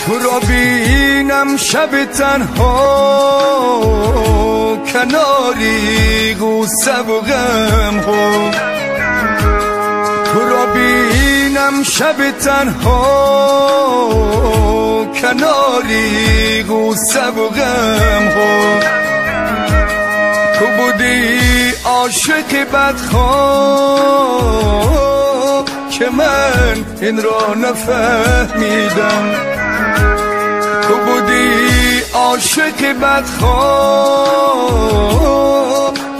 تو را بینم شب تنها کناری غصه و غم ها، تو را بینم شب تنها کناری غصه و غم ها. تو بودی عاشق بدخواه که من این را نفهمیدم، تو بودی عاشق بدخواه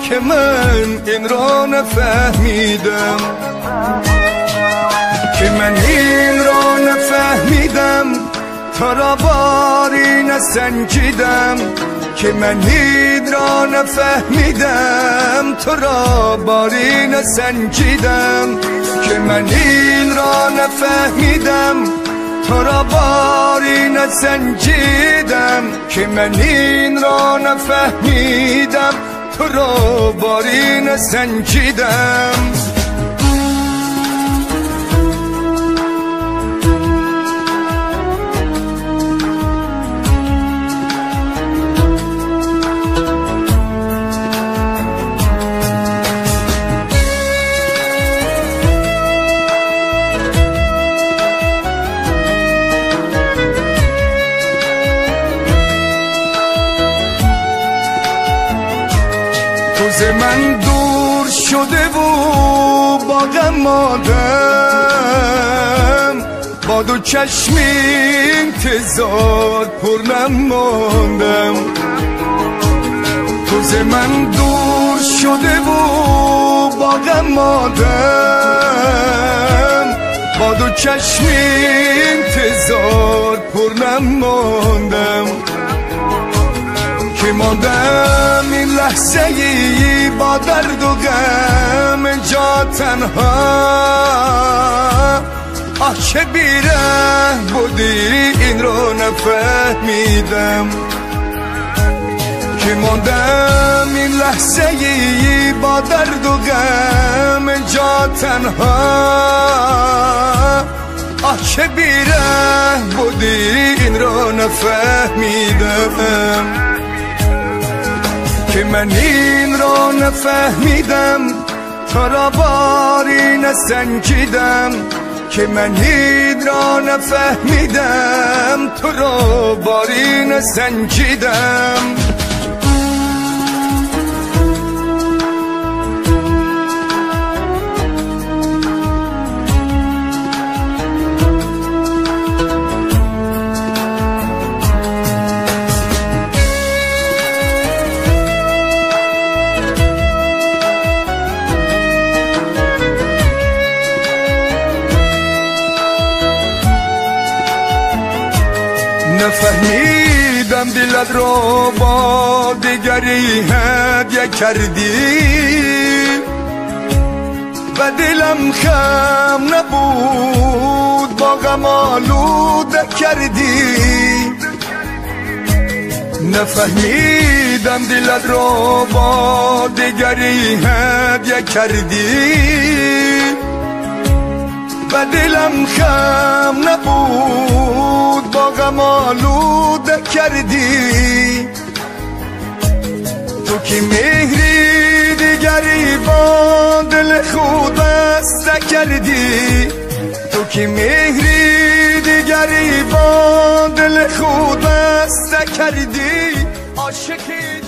که من این را نفهمیدم، که من این را نفهمیدم تا را باری نسنجیدم، که من این را نفهمیدم تو را باری نسنجیدم، که من این را نفهمیدم تو را باری نسنجیدم، که من این را نفهمیدم تو را باری نسنجیدم. روز من دور شده و با غم ماندم، با دو چشم انتظار پر نماندم. روز من دور شده و با غم ماندم، با دو چشم انتظار پر نماندم، که ماندم این لحظه ای با درد و غم جا تنها. آه چه بیره بودی این رو نفهمیدم، که ماندم این لحظه ای با درد و غم جا تنها. آه چه بیره بودی این رو نفهمیدم، که من این را نفهمیدم تا را باری نسنجیدم، که من این را نفهمیدم تو را باری نسنجیدم. نفهمیدم دلت رو با دیگری هدیه کردی و دلم خم نبود با غم آلوده کردی. نفهمیدم دلت رو با دیگری هدیه کردی و دلم خم نبود با غم آلوده کردی. تو که مهری دیگری با دل خود بسته کردی، تو که مهری دیگری با دل خود بسته کردی. عاشقی